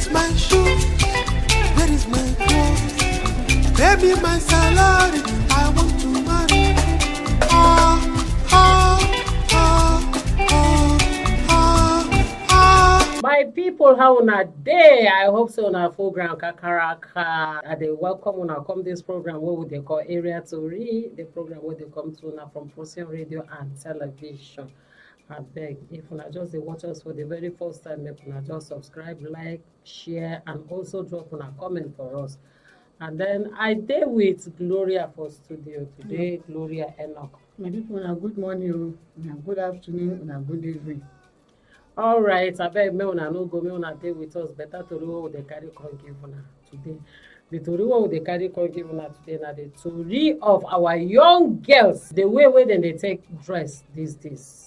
is my shoe? Where is my clothes? Pay me my salary. I want to marry. My people, how una dey? I hope so una full ground kakaraka. And they welcome una come this program where they call Area Tori, the program where they come to una from Procyon radio and television. I beg, if una just dey watch us for the very first time, make una just subscribe, like, share, and also drop una comment for us. And then I dey with Gloria for studio today, Gloria Enoch. My people, good morning, good afternoon, good evening. All right, I beg me una no go, me una dey with us. Better Tori wey dey carry come give una today. The Tori wey dey carry come give una today na the Tori of our young girls. The way dem dey take dress these days.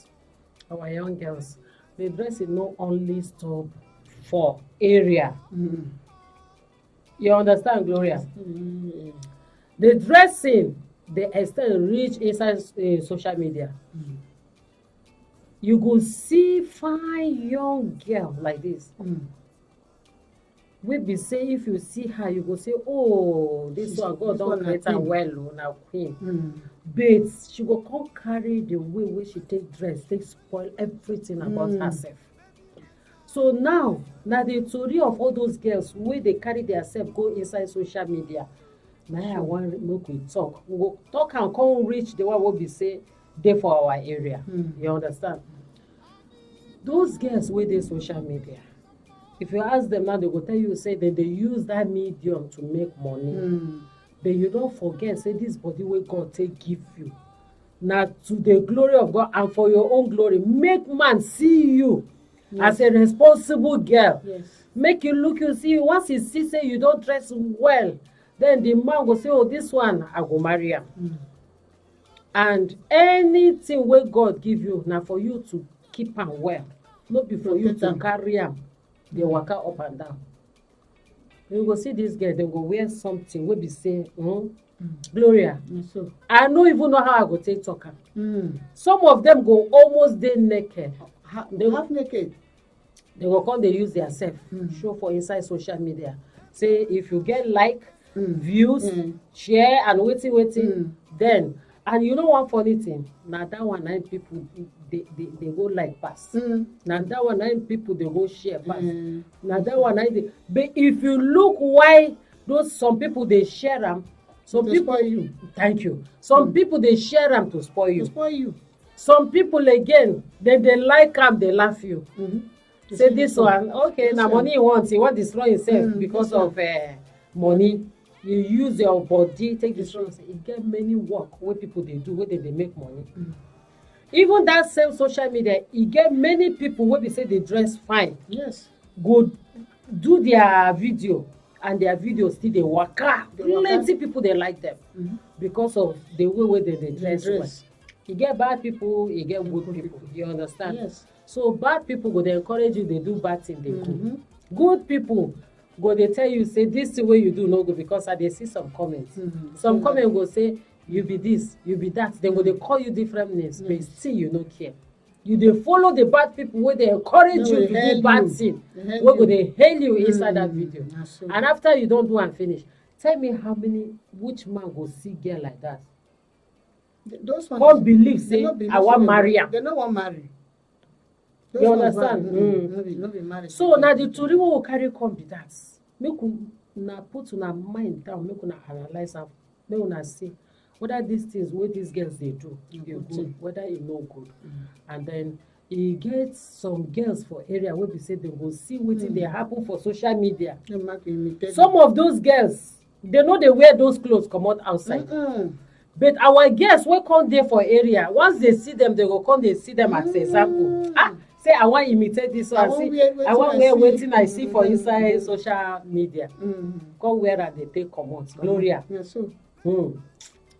Our young girls, the dressing no only stop for area. You understand, Gloria? The dressing, the extent reach inside social media. You go see fine young girl like this. We be say if you see her, you go say, oh, this one God don create her well, na queen. But she go come carry the way she take dress, take spoil everything about herself. So now the Tori of all those girls wey they carry themselves go inside social media. Now I want make we talk. We go talk and come reach the one wey be say dey for our area. You understand? Those girls wey dey social media, if you ask them now, they go tell you say that they use that medium to make money. But you don't forget, say this body wey God take give you. Now to the glory of God and for your own glory, make man see you as a responsible girl. Make you look, you see, once he see say you don't dress well, then the man go say, oh, this one I go marry him. And anything wey God give you now for you to keep am well, not be for you to carry am dey waka up and down. You go see this girl, dem go wear something wey be say, Gloria, I no even know how I go take talk am. Some of them go almost dey naked. They half naked. They go come dey use their self show for inside social media. Say if you get like, views, share, and wetin, then. And you know one funny thing, na that one 9 people they go like pass. Na that one 9 people they go share pass. Na that one 9 but if you look why those some people they share them, some people spoil you. Thank you. Some people they share them to spoil you. To spoil you. Some people again, they like them, they laugh you. Say this one, okay, now money he want to destroy himself because of money. You use your body, take this wrong. You get many work where people they do, where they make money. Even that same social media, you get many people where they say they dress fine. Yes. Go do their video, and their video still they waka. Plenty people they like them because of the way they dress. Well. You get bad people, you get good people. You understand? Yes. So bad people go they encourage you, they do bad thing, they do. Good people go they tell you say this the way you do no good because I dey see some comments. Some comment go say you be this, you be that. Then go they call you different names, but still you no care. You dey follow the bad people where they encourage you to do bad thing. Where go they hail you inside that video. And after you don't do and finish, tell me which man go see girl like that? Those ones can't believe say I want marry am. They no want marry. You understand? No be married. So now the Tori wey we carry come be that. Make una put una mind down, make una analyze am, make una see whether these things wey these girls dey do e good, whether e no good. And then e get some girls for area wey be say dem go see wetin dey happen for social media. Some of those girls, they no dey wear those clothes comot outside. But our girls wey come dey for area, once they see them, they go come dey see them as example. Say I wan imitate this one. I wan wear wetin I see for inside social media. Come wear am dey take comot. Gloria. Na so.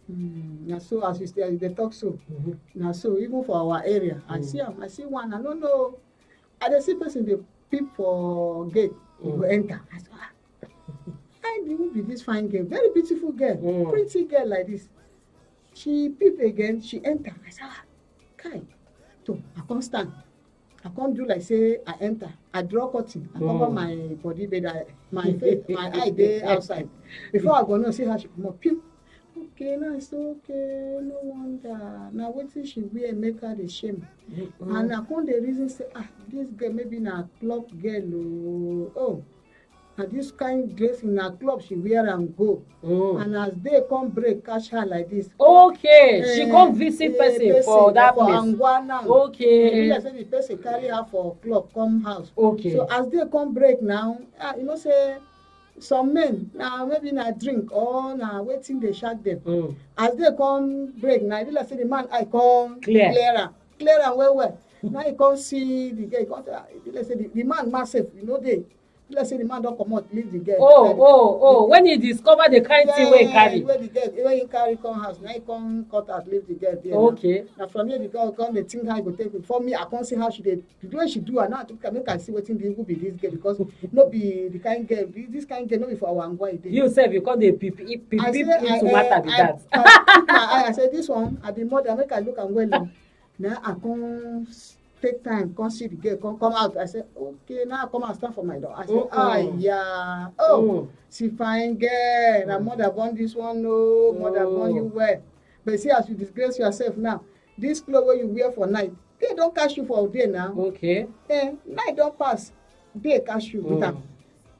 Na so as you say, they talk so. Na so even for our area, I see am. I see one. I don't know. I dey see person dey peep for gate. He go enter. I say, I who be this fine girl, very beautiful girl, pretty girl like this. She peep again. She enter. I say, Kai, so I come stand. I can't do like say I enter, I draw curtain, I cover my body, but my face, my eye dey outside. Before I go know, see how she come up, pew. Okay, now it's okay, no wonder. Now wetin she wear make her dey shame. And I come dey reason say, this girl maybe na club girl oo. Oh, na this kind dressing na club she wear and go. And as day come break, catch her like this. Okay, she come visit person for that for place. Angwa now. Okay. Like say the person carry her for club come house. Okay. So as day come break now, you know say some men na maybe na drink or na wetin dey shock them. As day come break now, e be like say the man eye come clear am well. Now you come see the girl. E be like say the man massive, you know dey. Let's say the man don comot leave the girl. When he discover the kind thing wey he carry. Wey he carry come house, now he come cut out leave the girl there. Okay. Na from here the girl come dey think how he go take it. For me, I come see how she dey, the way she do her. Now I think make I see wetin dey who be this girl, because no be the kind girl. This kind girl no be for our Angwa e dey. You sef you come dey peep into matter be that. I say this one, I be mother, make I look am well. Now I come take time, come see the girl, come out. I said, okay, now I come and stand for my door. I said, yeah, she fine girl. Now mother born this one, no, mother born you well. But see, as you disgrace yourself now, this clothes where you wear for night, they don't catch you for a day now. Okay. Night don't pass, they catch you with them.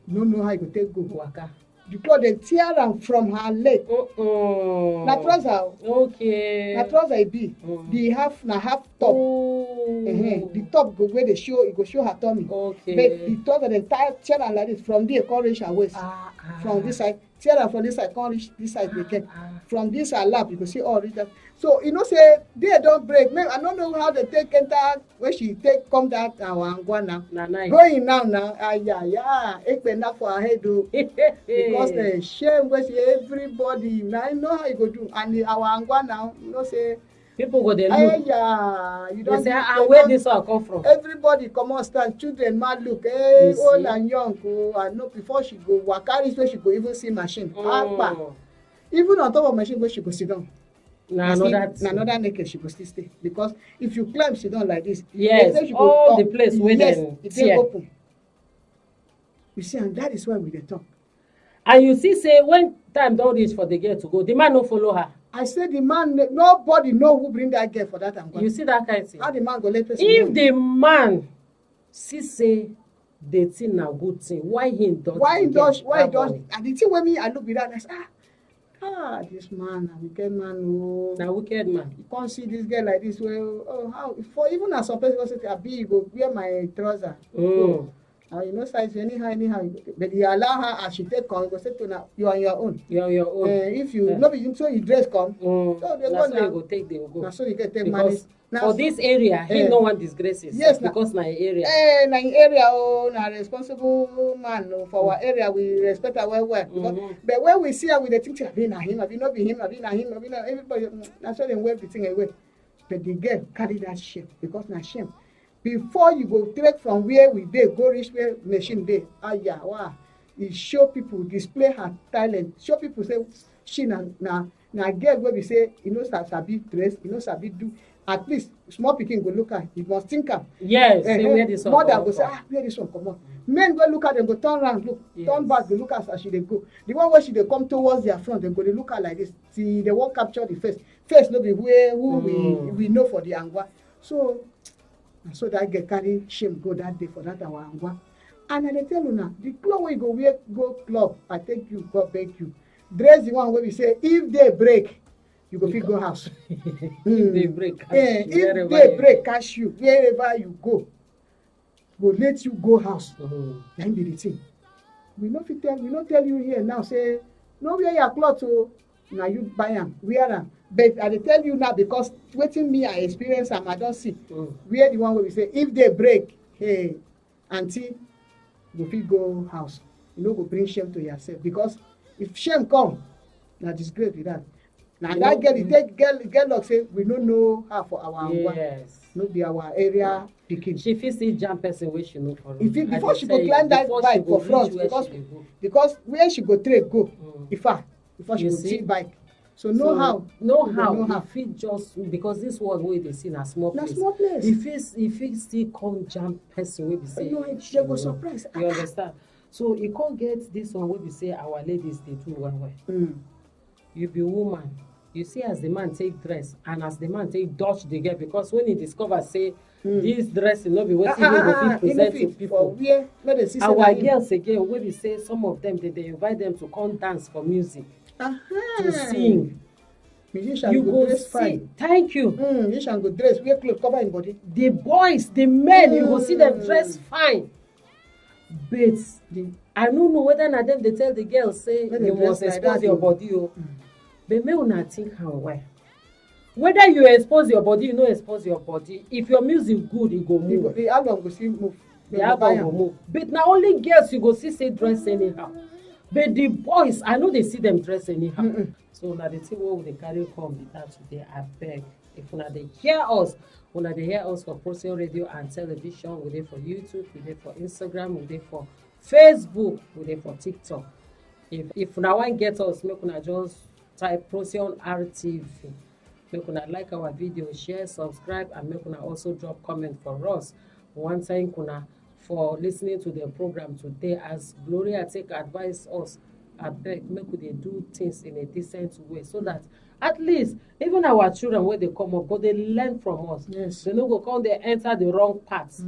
No know how you go take go. Waka. The cloth they tear am from her leg. Na trouser. Okay. Na trouser e be. The half top. The top go where they show, it go show her tummy. Okay. But the trouser they tear am like this from there, come reach her waist. From this side, tear am from this side, come reach this side again. From this her lap, you go see all reach that. So you know say they don't break. Maybe I don't know how they take enter where she take come that our Angwa now. Nice. Going now. Ekpena for her head though. Because the shame where she everybody. Now I know how you go do. And our Angwa now, you know say people go dey look. You don't say, where this one come from? Everybody come on stand, children man look, old and young. I know before she go waka reach where she go even see machine. Even on top of machine where she go sit down. Another naked she go still stay, because if you climb sit down like this, yes, she all go the place where it's open. You see, and that is why we dey talk. And you see, say when time don reach for the girl to go, the man no follow her. I say the man, nobody know who bring that girl for that Angwa. You see that kind of thing. How the man go let person if know? The man see say the thing na good thing, why he don't? Why does? And the thing wey me I look with that, I say, this man, a wicked man. Oh, na wicked man. You can't see this girl like this. Well, how? For even as some person say, "Abi, you go wear my trouser." You know, size anyhow. But you allow her as she take come, you go say to now, you are on your own. You are on your own. If you no be so you dress come, so they go now. You go take, they will go. Now so you get take money. For this area, he no one disgraces. Yes, because na area. Na area, na responsible man. For our area, we respect her well. But when we see her, we think, "Abi na him, abi no be him, abi na him, abi na everybody." That's why they wave the thing away. But the girl carry that shame, because na shame. Before you go trek from where we dey go reach where machine dey, e show people, display her talent, show people say she na girl wey be say e no sabi dress, e no sabi do. At least small pikin go look at, you must think am. Yes, where this one mother go say, where this one comot. Men go look at them, go turn round, look, turn back, go look as she dey go. The one where she dey come towards their front, dem go dey look at like this. See, they won't capture the face. Face no be who we know for the Angwa. So that girl carry shame go that day for that our Angwa. And I dey tell you now, the cloth wey you go wear go club, I take you, God beg you. Dress the one where we say, if they break, you go fit go house. If they break, if they break, catch you wherever you go let you go house. That be the thing. We no tell you here now, say, no wear your cloth, now you buy them, wear them. But I dey tell you now, because wetin me I experience am, I don see. Wear the one where we say, if they break, hey, auntie, you fit go house. You no go bring shame to yourself, because if shame come, na disgrace be that. Now that girl, you take girl like say, we don't know her for our Angwa. Yes. No be our area pikin. She fit see jam person wey she know for road. Before she go climb that bike for front, because where she go trek go, before she go see bike, So know how. Know You how. know how. If it just because this world wey dey see na small Na place. small place. If it still come jam person wey be say. No, they go surprise. You understand? So e come get this one wey be say our ladies dey do well well. You be woman, you see as the man take dress and as the man take dodge the girl, because when he discover say this dress no be wetin he go fit present to people. Our girls again wey be say some of them dey invite them to come dance for music, to sing. Musician You go dress see. fine. Thank you. Musician go dress, wear clothes, cover him body. The boys, the men, you go see them dress fine. But I no know whether na them dey tell the girls say you must expose your body o. But make una think am well. Whether you expose your body, you no expose your body. If your music good, e go move. The album go still move. The album go move. But na only girls you go see say dress anyhow. But the boys, I no dey see them dress anyhow. So na the thing wey we dey carry come be that today. Abeg, if una dey hear us, una dey hear us for Procyon radio and television. We dey for YouTube, we dey for Instagram, we dey for Facebook, we dey for TikTok. If una wan get us, make una just type Procyon RTV. Make una like our video, share, subscribe, and make una also drop comment for us. We wan thank una for listening to the program today. As Gloria take advise us, abeg make we dey do things in a decent way, so that at least even our children wey dey come up go dey learn from us. Yes. They no go come dey enter the wrong path.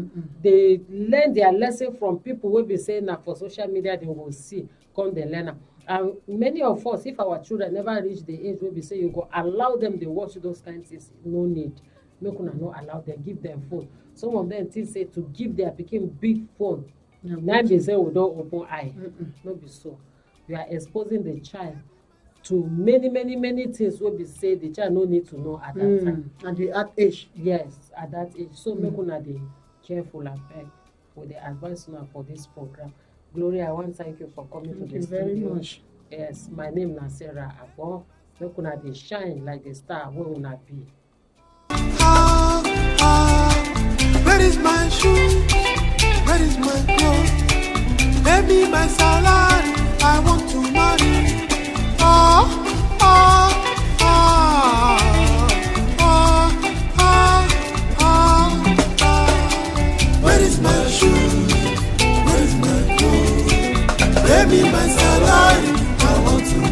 They learn their lesson from people wey be say na for social media they go see come dey learn am. And many of us, if our children never reach the age wey be say you go allow them dey watch those kind things, no need. Make una no allow them, give them phone. Some of them think say to give their pikin big phone, na be say we don open eye. No be so. You are exposing the child to many things wey be say the child no need to know at that time. At age. Yes, at that age. So make una dey careful abeg. We dey advise una for this program. Gloria, I want to thank you for coming to the studio. Thank you very much. Yes, my name na Sarah Agbo. Make una dey shine like the star wey una be. Where is my shoe? Where is my clothes? Baby, my salary.